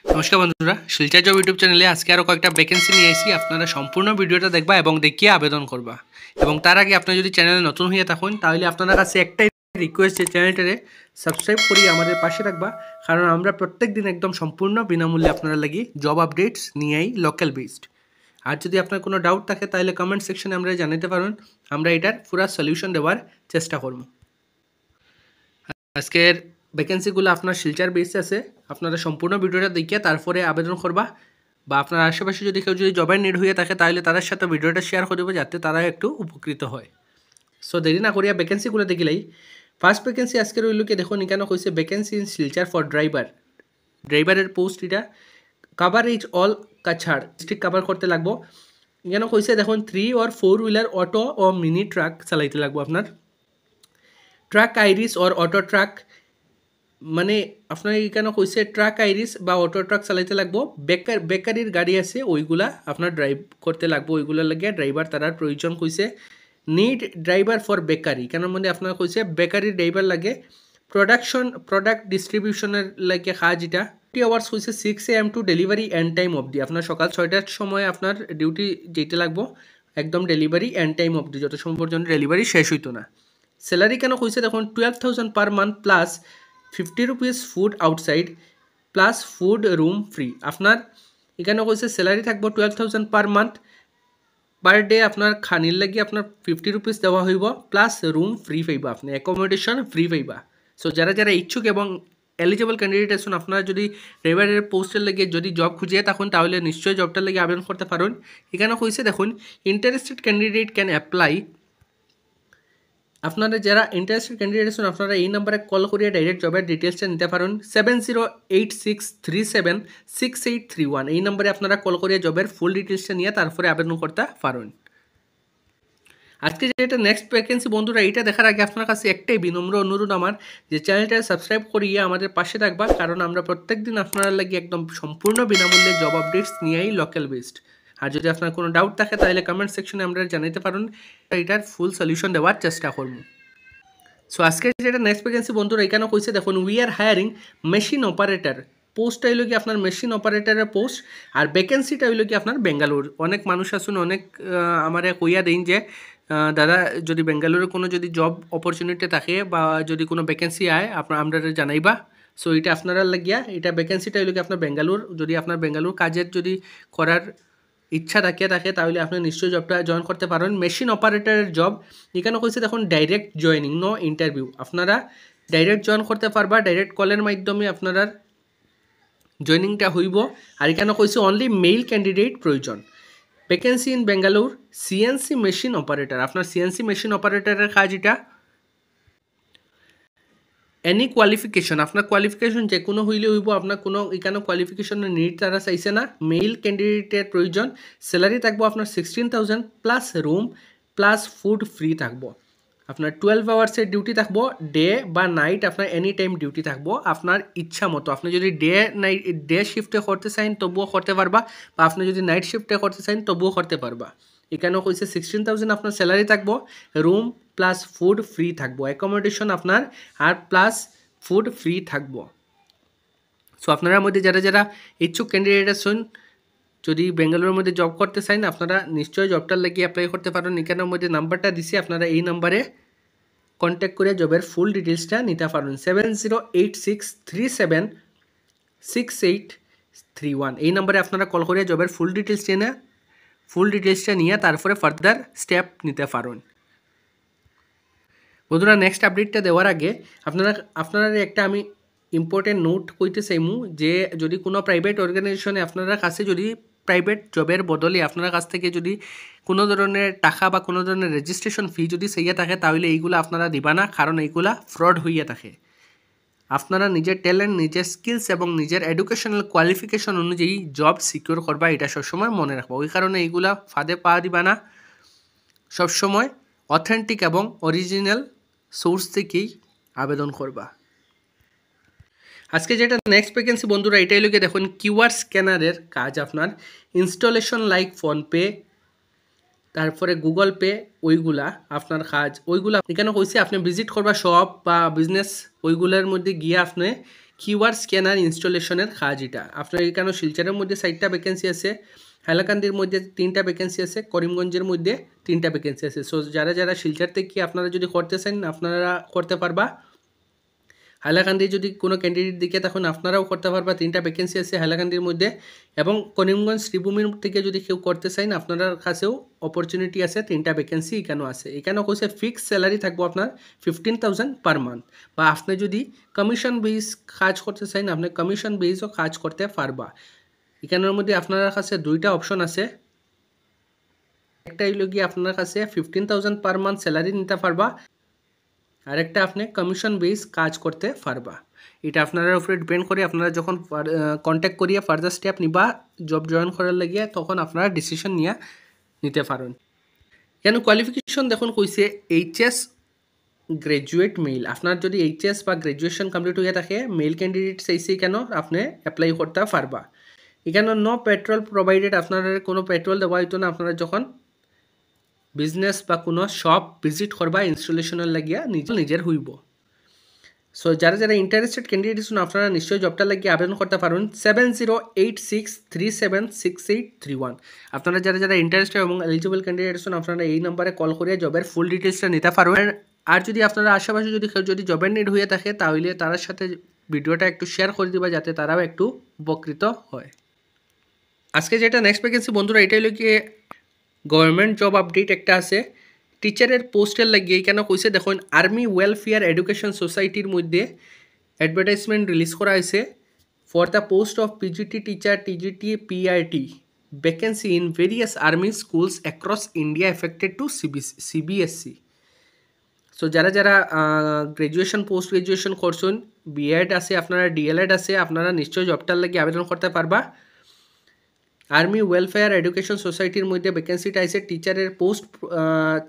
নমস্কার বন্ধুরা, Silchar job YouTube চ্যানেলে আজকে আরও কয়েকটা ভ্যাকেন্সি নিয়ে এসেছি। আপনারা সম্পূর্ণ ভিডিওটা দেখবা এবং দেখিয়ে আবেদন করবা। এবং তার আগে আপনারা যদি চ্যানেলে নতুন হয়ে থাকুন তাহলে আপনার কাছে একটাই রিকোয়েস্ট, যে চ্যানেলটারে সাবস্ক্রাইব করি আমাদের পাশে রাখবা, কারণ আমরা প্রত্যেক দিন একদম সম্পূর্ণ বিনামূল্যে আপনারা লাগি জব আপডেটস নিয়েই লোকাল বেসড। আর যদি আপনার কোনো ডাউট থাকে তাহলে কমেন্ট সেকশনে আমরা জানাতে পারেন, আমরা এটার পুরো সলিউশন দেওয়ার চেষ্টা করব। আজকের ভ্যাকেন্সিগুলো আপনার শিলচর বেসে আছে। আপনারা সম্পূর্ণ ভিডিওটা দেখিয়ে তারপরে আবেদন করবা, বা আপনার আশেপাশে যদি কেউ যদি জবের নিড হয়ে থাকে তাহলে তাদের সাথে ভিডিওটা শেয়ার করে দেবো, যাতে তারা একটু উপকৃত হয়। সো দেরি না করিয়া ভ্যাকেন্সিগুলো দেখিলেই ফার্স্ট ভ্যাকেন্সি আজকে রইলকে দেখুন। এখানে কইছে ভ্যাকেন্সি ইন শিলচর ফর ড্রাইভারের পোস্ট। এটা coverage all Cachar district cover করতে লাগবো। এখানে কইছে দেখুন 3 or 4 হুইলার অটো ও মিনি ট্রাক চালাইতে লাগবো। আপনার ট্রাক আইরিস অর অটো ট্রাক, মানে আপনার এখানে কইছে ট্রাক আইরিস বা অটো ট্রাক চালাইতে লাগবো। বেকারির গাড়ি আছে ওইগুলা আপনার ড্রাইভ করতে লাগবো, ওইগুলোর লাগে ড্রাইভার তারার প্রয়োজন কইছে। নিড ড্রাইভার ফর বেকারি, কেন মধ্যে আপনার কইছে বেকারির ড্রাইভার লাগে। প্রোডাক্ট ডিস্ট্রিবিউশনের লাগে কাজ। এটা 20 আওয়ার্স কইছে 6 AM to delivery end time অবধি। আপনার সকাল 6টার সময় আপনার ডিউটি যেতে লাগবো, একদম ডেলিভারি এন্ড টাইম অবধি, যত সময় পর্যন্ত ডেলিভারি শেষ হইতো না। স্যালারি কেন কইছে দেখুন 12,000 per month plus 50 rupees food outside plus food room free. আপনার এখানে কইছে স্যালারি থাকবো 12,000 পার মান্থ, পার ডে আপনার খানির লাগি আপনার 50 রুপিস দেওয়া হইব, প্লাস রুম ফ্রি পাইবা, আপনি অ্যাকোমোডেশন ফ্রি পাইবা। সো যারা যারা ইচ্ছুক এবং এলিজিবল ক্যান্ডিডেট আছেন, আপনারা যদি ড্রাইভারের পোস্টের লাগে যদি জব খুঁজিয়ে থাকুন তাহলে নিশ্চয়ই জবটার লাগে আবেদন করতে পারেন। এখানে কইছে দেখুন ইন্টারেস্টেড ক্যান্ডিডেট ক্যান অ্যাপ্লাই। আপনারা যারা ইন্টারেস্টেড ক্যান্ডিডেট আছেন আপনারা এই নাম্বারে কল করিয়ে ডাইরেক্ট জবের ডিটেলসটা নিতে পারেন। 7086376831 এই নাম্বারে আপনারা কল করিয়ে জবের ফুল ডিটেলসটা নিয়ে তারপরে আবেদন করতে পারেন। আজকে যেটা নেক্সট ভ্যাকেন্সি বন্ধুরা, এইটা দেখার আগে আপনার কাছে একটাই বিনম্র অনুরোধ আমার, যে চ্যানেলটা সাবস্ক্রাইব করিয়ে আমাদের পাশে থাকবা, কারণ আমরা প্রত্যেক দিন আপনারা লাগে একদম সম্পূর্ণ বিনামূল্যে জব আপডেটস নিয়েই লোকাল বেসড। আর যদি আপনার কোনো ডাউট থাকে তাহলে কমেন্ট সেকশনে আমরা জানাতে পারেন, এটার ফুল সলিউশন দেওয়ার চেষ্টা করব। সো আজকে যেটা নেক্সট ভ্যাকেন্সি বন্ধুরা, এখানে কইছে দেখুন we are hiring machine operator. পোস্টটা হইল কি আপনার মেশিন অপারেটরের পোস্ট, আর ভ্যাকেন্সিটা হইল কি আপনার বেঙ্গালুর। অনেক মানুষ আসুন অনেক আমার কইয়া দিন যে দাদা যদি বেঙ্গালুরে কোনো যদি জব অপরচুনিটি থাকে বা যদি কোনো ভ্যাকেন্সি আয় আমরা জানাইবা। সো এটা আপনারা লাগিয়া এটা ভ্যাকেন্সিটা হইল কি আপনার বেঙ্গালুর। যদি আপনার বেঙ্গালুর কাজের যদি করার ইচ্ছা থাকে তাহলে আপনি নিশ্চয়ই জবটা জয়েন করতে পারেন। মেশিন অপারেটরের জব এখানে কইছে দেখুন ডাইরেক্ট জয়েনিং, নো ইন্টারভিউ। আপনারা ডাইরেক্ট জয়েন করতে পারবা, ডাইরেক্ট কলের মাধ্যমে আপনারা জয়েনিংটা হইব। আর এখানে কইছে অনলি মেল ক্যান্ডিডেট প্রয়োজন। Vacancy in Bengaluru CNC machine operator. আপনার সিএনসি মেশিন অপারেটরের কাজ এটা। এনি কোয়ালিফিকেশন, আপনার কোয়ালিফিকেশন যে কোনো হইলে হইব, আপনার কোনো এখানে কোয়ালিফিকেশনের নিড তারা চাইছে না। মেল ক্যান্ডিডেটের প্রয়োজন। স্যালারি থাকবো আপনার 16,000 plus room plus food free থাকবো। আপনার 12 আওয়ার্সের ডিউটি থাকবো, ডে বা নাইট আপনার এনি টাইম ডিউটি থাকবো আপনার ইচ্ছা মতো। আপনি যদি ডে শিফটে করতে চান তবুও করতে পারবা, বা আপনি যদি নাইট শিফটে করতে চান তবুও করতে পারবা। এখানেও কইছে 16,000 আপনার স্যালারি থাকবো, রুম প্লাস ফুড ফ্রি থাকবো, অ্যাকোমোডেশন আপনার আর প্লাস ফুড ফ্রি থাকবো। সো আপনারা মধ্যে যারা যারা ইচ্ছুক ক্যান্ডিডেট আছেন, যদি বেঙ্গালুরুর মধ্যে জব করতে চান আপনারা নিশ্চয়ই জবটার লাগিয়ে অ্যাপ্লাই করতে পারেন। এখানের মধ্যে নাম্বারটা দিছি, আপনারা এই নাম্বারে কন্ট্যাক্ট করে জবের ফুল ডিটেলসটা নিতে পারেন। 7086376831 এই নাম্বারে আপনারা কল করে জবের ফুল ডিটেলসটা নিয়ে তারপরে ফার্দার স্টেপ নিতে পারেন। বন্ধুরা নেক্সট আপডেটটা দেওয়ার আগে আপনারা একটা আমি ইম্পর্টেন্ট নোট কইতে চাইমু, যে যদি কোনো প্রাইভেট অর্গানাইজেশনে আপনারা কাছে যদি প্রাইভেট জবের বদলে আপনার কাছ থেকে যদি কোনো ধরনের টাকা বা কোনো ধরনের রেজিস্ট্রেশন ফি যদি চাইয়া থাকে তাহলে এইগুলো আপনারা দিবা না, কারণ এইগুলা ফ্রড হইয়া থাকে। আপনারা নিজের ট্যালেন্ট, নিজের স্কিলস এবং নিজের এডুকেশনাল কোয়ালিফিকেশন অনুযায়ী জব সিকিউর করবা, এটা সবসময় মনে রাখবা। ওই কারণে এইগুলা ফাঁদে পা দিবা না, সবসময় অথেন্টিক এবং অরিজিনাল সোর্স থেকেই আবেদন করবা। আজকে যেটা নেক্সট ভ্যাকেন্সি বন্ধুরা, এটাই লোকে দেখুন কিউআর স্ক্যানারের কাজ। আপনার ইনস্টলেশন লাইক ফোনপে, তারপরে গুগল পে, ওইগুলা আপনার কাজ। ওইগুলা এখানে কইছে আপনি ভিজিট করবা শপ বা বিজনেস, ওইগুলোর মধ্যে গিয়ে আপনি কিউআর স্ক্যানার ইনস্টলেশনের কাজ এটা। আপনার এখানে শিলচরের মধ্যে 4টা ভ্যাকেন্সি আছে, হাইলাকান্দির মধ্যে 3টা ভ্যাকেন্সি আছে, করিমগঞ্জের মধ্যে 3টা ভ্যাকেন্সি আছে। সো যারা যারা শিলচর থেকে আপনারা যদি করতে চান আপনারা করতে পারবা। হাইলাকান্দি যদি কোনো ক্যান্ডিডেট দিকে তখন আপনারাও করতে পারবা, 3টা ভ্যাকেন্সি আছে হাইলাকান্দির মধ্যে। এবং করিমগঞ্জ শ্রীভূমির থেকে যদি কেউ করতে চান আপনার কাছেও অপরচুনিটি আছে, 3টা ভ্যাকেন্সি এখানেও আছে। এখানেও কইছে ফিক্সড স্যালারি থাকবো আপনার 15,000 পার মান্থ, বা আপনি যদি কমিশন বেস কাজ করতে চান আপনি কমিশন বেসও কাজ করতে পারবা। এখানের মধ্যে আপনার কাছে 2টা অপশন আছে। একটা হইল গিয়ে আপনার কাছে 15,000 পার মান্থ স্যালারি নিতে পারবা, আরেকটা আপনি কমিশন বেস কাজ করতে পারবা। এটা আপনারা উপরে ডিপেন্ড করে আপনারা যখন কন্ট্যাক্ট করিয়া ফার্দার স্টেপ নিবা জব জয়েন করার লাগিয়ে তখন আপনারা ডিসিশন নিতে পারেন। কেন কোয়ালিফিকেশন দেখুন কইছে এইচএস গ্রাজুয়েট মেল। আপনার যদি এইচএস বা গ্রাজুয়েশন কমপ্লিট হয়ে থাকে মেল ক্যান্ডিডেট চাইছে কেন আপনি অ্যাপ্লাই করতে পারবা। এখানে নো পেট্রোল প্রোভাইডেড, আপনারা কোনো পেট্রোল দেওয়া হইতো না আপনারা যখন বিজনেস বা কোনো শপ ভিজিট করবা ইনস্টলেশনের লাগিয়া নিজের হইব। সো যারা যারা ইন্টারেস্টেড ক্যান্ডিডেট শুন আপনারা নিশ্চয়ই জবটা লাগিয়ে আবেদন করতে পারেন 7086376831। আপনারা যারা যারা ইন্টারেস্টেড এবং এলিজিবল ক্যান্ডিডেট শুন আপনারা এই নাম্বারে কল করে জবের ফুল ডিটেলসটা নিতে পারবেন। আর যদি আপনারা আশেপাশে যদি কেউ যদি জবের নিড হয়ে থাকে তাহলে তার সাথে ভিডিওটা একটু শেয়ার করে দিবা যাতে তারাও একটু উপকৃত হয়। আজকে যেটা নেক্সট ভ্যাকেন্সি বন্ধুরা এটাই হলো গিয়ে গভর্নমেন্ট জব আপডেট একটা আছে টিচারের পোস্টের লাগিয়ে কেন কইছে দেখুন আর্মি ওয়েলফেয়ার এডুকেশন সোসাইটির মধ্যে অ্যাডভার্টাইজমেন্ট রিলিজ করা হয়েছে for the post of PGT teacher TGT PRT vacancy in various army schools across India effected to CBSE. So যারা যারা গ্রাজুয়েশন পোস্ট গ্রাজুয়েশন করছেন বিএড আছে আপনারা ডিএলএড আছে আপনারা নিশ্চয়ই জবটার লাগিয়ে আবেদন করতে পারবা। আর্মি ওয়েলফেয়ার এডুকেশন সোসাইটির মধ্যে ভ্যাকেন্সিটা আছে টিচারের পোস্ট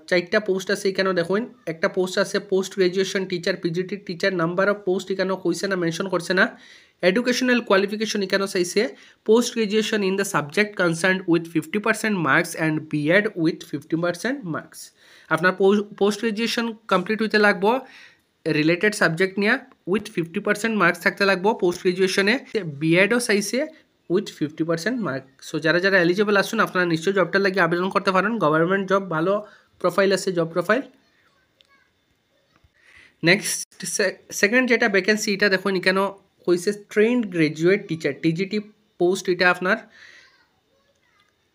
4টা পোস্ট আছে এখানেও দেখুন। একটা পোস্ট আছে post graduation teacher PGT teacher, number of post এখানেও কইছে না মেনশন করছে না। এডুকেশনাল কোয়ালিফিকেশন এখানেও চাইছে post graduation in the subject concern with 50% marks and B Ed with 50% marks. আপনার পোস্ট গ্রাজুয়েশন কমপ্লিট হইতে লাগবো রিলেটেড সাবজেক্ট নিয়ে উইথ 50% মার্কস থাকতে লাগবো পোস্ট গ্রাজুয়েশনে। বিএডও চাইছে উইথ 50% মার্ক। সো যারা যারা এলিজিবল আসুন আপনারা নিশ্চয়ই জবটার লাগিয়ে আবেদন করতে পারেন। গভর্নমেন্ট জব ভালো প্রোফাইল আছে জব প্রোফাইল। নেক্সট সেকেন্ড যেটা ভ্যাকেন্সি এটা দেখুন এখানে কইছে trend graduate teacher TGT post. এটা আপনার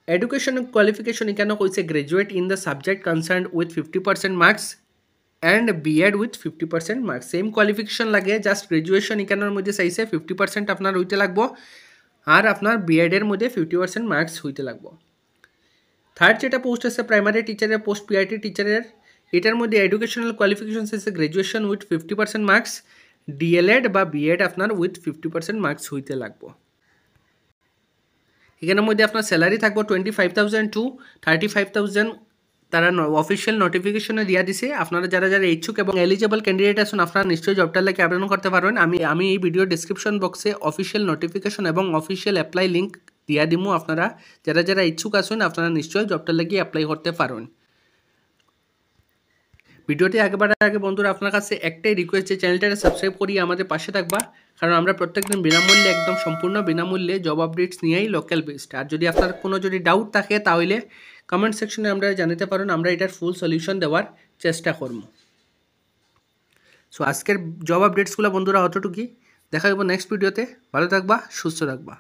এডুকেশন কোয়ালিফিকেশন এখানে কইছে graduate in the subject concern with 50% marks and B Ed with 50% marks. Same qualification লাগে জাস্ট গ্রাজুয়েশন এখানের মধ্যে চাইছে 50% আপনার হইতে লাগবো আর আপনার বিএডের মধ্যে 50% মার্কস হইতে লাগবো। থার্ড যেটা পোস্ট আছে প্রাইমারি টিচারের পোস্ট পিআরটি টিচারের, এটার মধ্যে এডুকেশনাল কোয়ালিফিকেশন আছে গ্রাজুয়েশন উইথ 50% মার্কস, ডিএলএড বা বিএড আপনার উইথ 50% মার্কস হইতে লাগবো। এখানের মধ্যে আপনার স্যালারি থাকবো 25,000 টু 35,000 তারা অফিসিয়াল নোটিফিকেশনে দিয়া দিছে। আপনারা যারা যারা ইচ্ছুক এবং এলিজিবল ক্যান্ডিডেট আছেন আপনারা নিশ্চয়ই জবটার লাগে আবেদন করতে পারবেন। আমি এই ভিডিও ডিসক্রিপশন বক্সে অফিসিয়াল নোটিফিকেশন এবং অফিসিয়াল অ্যাপ্লাই লিঙ্ক দিয়া দিমু। আপনারা যারা যারা ইচ্ছুক আছেন আপনারা নিশ্চয়ই জবটার লাগে অ্যাপ্লাই করতে পারবেন। ভিডিওটি আগে বন্ধুরা আপনার কাছে একটাই রিকোয়েস্ট যে চ্যানেলটাকে সাবস্ক্রাইব করিয়ে আমাদের পাশে থাকবা, কারণ আমরা প্রত্যেকদিন বিনামূল্যে একদম সম্পূর্ণ বিনামূল্যে জব আপডেটস নিয়েই লোকাল বেসড। আর যদি আপনার কোনো যদি ডাউট থাকে তাহলে কমেন্ট সেকশনে আমরা জানাতে পারেন, আমরা এটার ফুল সলিউশন দেওয়ার চেষ্টা করব। সো আজকের জব আপডেটসগুলো বন্ধুরা অতটুকুই, দেখা যাবো নেক্সট ভিডিওতে। ভালো থাকবা, সুস্থ থাকবা।